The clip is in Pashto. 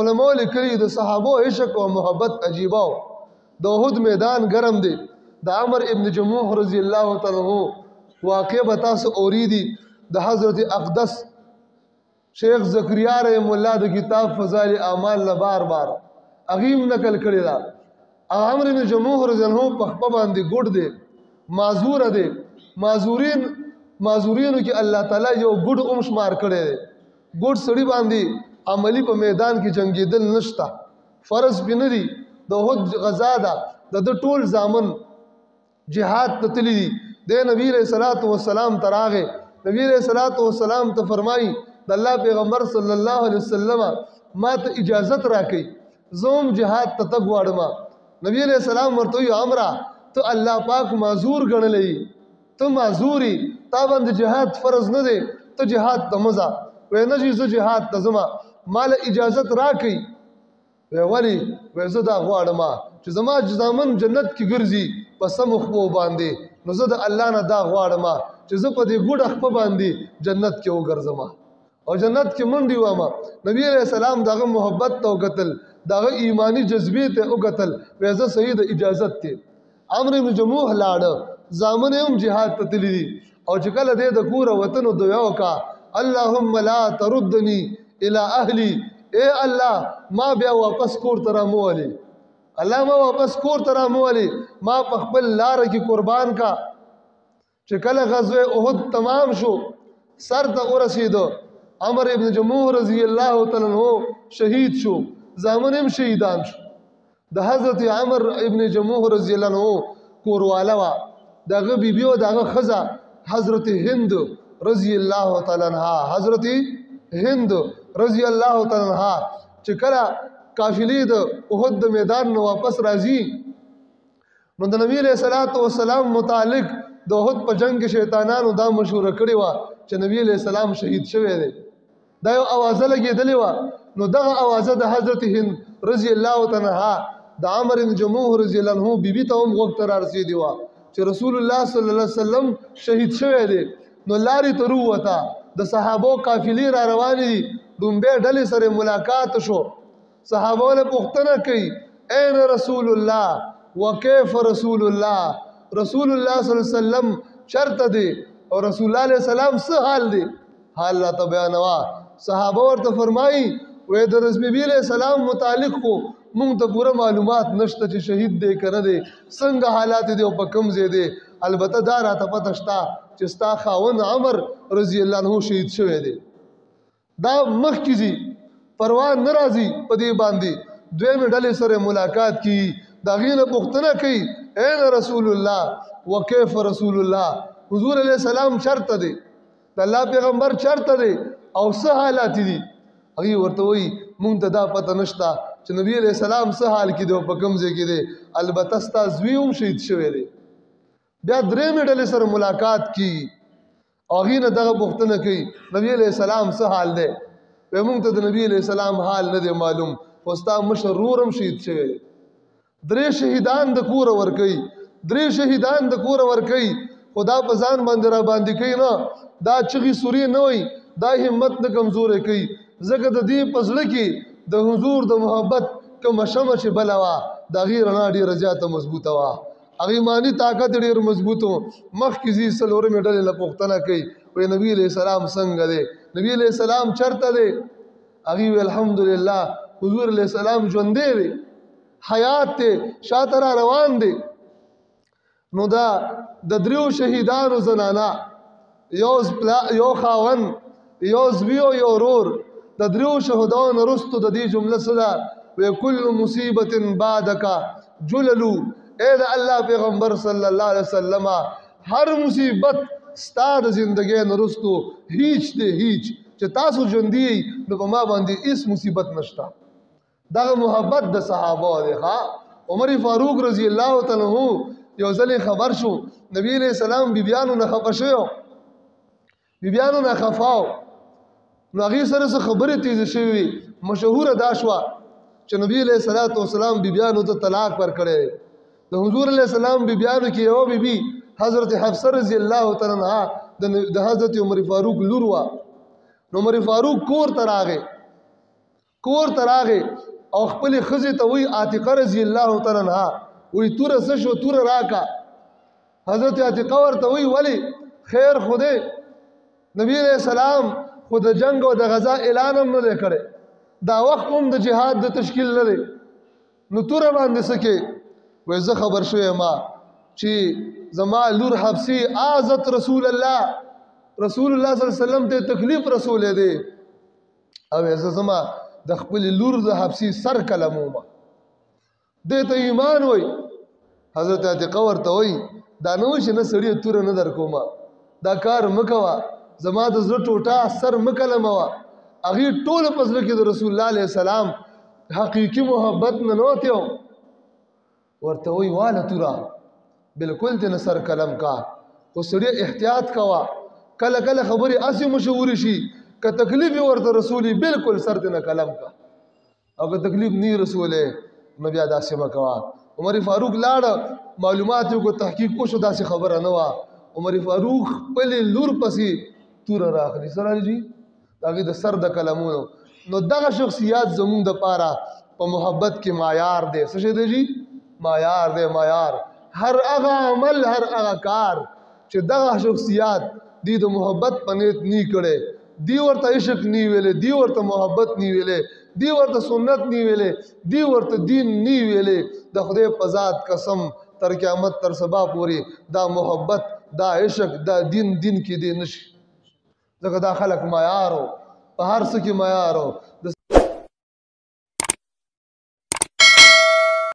علماء لیکلي د صحابو عشق او محبت عجیبه و د احد میدان ګرم دی د عمر ابن جموح رضی الله تعالی عنہ واقع به تاسو اوریدي د حضرت اقدس شیخ زکریا رحم الله د کتاب فضائل اعمال نه بار بار اغیم نقل کړی دا عمر ابن جموح رضی الله عنه په خپل باندې ګډ دی معذور دی معذورینو کې الله تعالی یو ګډ شمار کړی دی ګډ سړی باندې عملی په میدان کې جنگیدل نشتا فرض بنه دی د احد غزا ده د ټول زامن جهاد ته تللی دي د نبی علیہ الصلوۃ والسلام تراغه نبی علیہ الصلوۃ والسلام ته فرمایي د الله پیغمبر صلی الله علیه وسلم ما ته اجازت راکړي زوم جهاد ته تګواړم نبی علیہ السلام ورته یو امره ته الله پاک معذور ګڼلې ته معذوري تا باندې جهاد فرض نه دی ته جهاد ته مزه وینه چې جهاد ته زما مال اجازت راکړي ولی زه دا غواړم چې زما ځامن جنت کې ګرځي په سم خو باندې نو زه د الله نه دا غواړم چې زه په دې ګډ خپل باندې جنت کې وګرځم او جنت کې منډي وامه نبی علیہ السلام دغه محبت ته وکتل دغه ایمانی جذبې ته وکتل وایزه صحیح د اجازت ته عمرو بن جموح لاړ زامن هم جهاد ته تللی دي او چې کله دې د کور وطن دعا وکا اللهم لا تردني الى اهلي اے الله ما بیا واپس کور ته راموالي الله ما واپس کور ته راموالي ما په خپل لار کې قربان کا چې کله غزوه احد تمام شو سر ته ورسېدو عمر ابن جموح رضی الله تعالی عنہ شهید شو زامن هم شهیدان شو د حضرت عمر ابن جموح رضی الله عنہ کورواله وا دغه بیبیو دغه خزه حضرت هند رضی الله تعالی عنها حضرت هند رضی الله تعالی عنها چې کله قافلې د احد د میدان نو واپس راځي نو د نبی علیہ الصلوۃ والسلام متعلق د احد په جنگ کې شیطانانو دا مشوره کړې و چې نبی علیہ السلام شهید شوی دی دا یو اوازه لګېدلې و نو دغه اوازه د حضرت هند رضی الله تعالی عنها د عمر بن جموح رضی الله عنه بیبي ته هم وخت را رسیدي و چې رسول الله صلی الله علیه وسلم شهید شوی دی نو لارې ته وروته د صحابو قافلې را روانې دي دومبه ډلې سره ملاقات شو صحابو له پوښتنه کوي اين رسول الله وكيف رسول الله رسول الله صلی الله علیه وسلم شرط دی او رسول الله علیه السلام څه حال دی حال لا ته بیانوا صحابه ورته فرمایي وې د نبی علیہ السلام متعلق کو مونږ ته پوره معلومات نشته چې شهید دی کنه دی څنګه حالات دی او په کوم ځای دی البته دا راته پته شته چې ستا خاوند عمر رضی الله عنه شهید شوی دی دا مخکې پروا ناراضي په دې باندې دوی ډلې سره ملاقات کی دا غینه پوښتنه کوي اين رسول الله وكيف رسول الله حضور علیہ السلام شرط دی د الله پیغمبر شرط دی او څه حالات دي هغه ورته وي مونږ ته دا پته نشته چې نبی علیہ السلام څه حال کې دی او په کوم ځای کې دی البته ستا زوی هم شهید شوی دی بیا درې ډلې سره ملاقات کی او غینه دغه پوښتنه کوي نبی علیہ السلام څه حال دی مونږ ته د نبی علیہ السلام حال نه دی معلوم خوستا مشرور هم شهید شوی درې شهیدان د کور ور کوي درې شهیدان د کور ور کوي خدا په ځان باندې را باندې کوي نه دا چغي سوري نه وي دا همت نه کمزورې کوي زګه د دې پزړه کې د حضور د محبت کوم شمع چې بلوا دا غیر نه ډیره زیاته مضبوطه وا هغه ایمانی طاقت ډیر مضبوطو مخ کې زی سلور میډل له پختنه کوي وې نبی علیہ السلام څنګه دی نبی علیہ السلام چرته دی هغه الحمدلله حضور علیہ السلام ژوند دی حیات ته شاته روان دی نو دا د دریو شهیدانو زنانا یو خاون یو زویو یو رور د دریو شهداو رستو د دې جمله صدا و کل مصیبت بعدک جللو اے د الله پیغمبر صلی الله علیه وسلم هر مصیبت ستاد زندګۍ نرستو هیڅ دی هیڅ چې تاسو ژوندۍ نو په ما باندې هیڅ مصیبت نشته دغه محبت د صحابه دی ها عمر فاروق رضی الله تعالی عنہ یو ځل خبر شو نبی علیہ السلام بیبیانو نه خفه شو بیبیانو نه خفاو نو هغه سره خبره تیز شوی مشهور دا شو چې نبی علیہ السلام بیبیانو ته طلاق ورکړي د حضور علیہ السلام بیبیانو کې یو بیبي حضرت حفصه رضی الله تعالی عنها د حضرت عمر فاروق لور وا نو عمر فاروق کور ته راغی کور ته راغی او خپلې ښځې ته وایي عاتقه رضی الله تعالی عنها وایي توره څه شو توره راکړه حضرت عاتقه ورته وایي ولې خیر خو دی نبی علیہ السلام خو د جنگ او د غزا اعلان هم نه دی کړی دا وخت هم د جهاد د تشکیل نه دی نو توره باندې څه کې وایي زه خبر شوی ما چې زما لور حفصې آزت رسول الله صلی الله علیه وسلم ته تکلیف رسول دی او زه زما د خپل لور د حفصې سر کلمومه دې ته ایمان وای حضرت عتیقه ورته وای دا نو چې نه سړی توره نه در کومه دا کار مکوه زما د زړه ټوټه سر مکلموه هغې ټول په زړه کې د رسول الله علیه السلام حقیقي محبت نه نوتی ورته وای واله توره بالکل دې نه سر کلم کا خو سړی احتیاط کوه کله کله خبرې اسې مشهورې شي که تکلیف یې ورته رسولي بالکل سر دې نه کلم کا او که تکلیف نه رسولی نو بیا داسې مه کوه عمر فاروق لاړه معلومات یې کو تحقیق وشو داسې خبره نه وه عمر فاروق خپلې لور پسې توره راخلي سره جي د هغې د سر د کلمونو نو دغه شخصیات زمونږ دپاره په محبت کې معیار دی څه شی دی جي معیار دی معیار هر هغه عمل هر هغه کار چې دغه شخصیات دی د محبت په نیت نی کړی دی ورته عشق نی ویلې دی ورته محبت نی ویلې دی ورته سنت نی ویلې دی ورته دین نی ویلې د خدای په ذات قسم تر قیامت تر سبا پورې دا محبت دا عشق دا دین کې دی نشي ځکه دا خلک معیارو په هر څه کې معیارو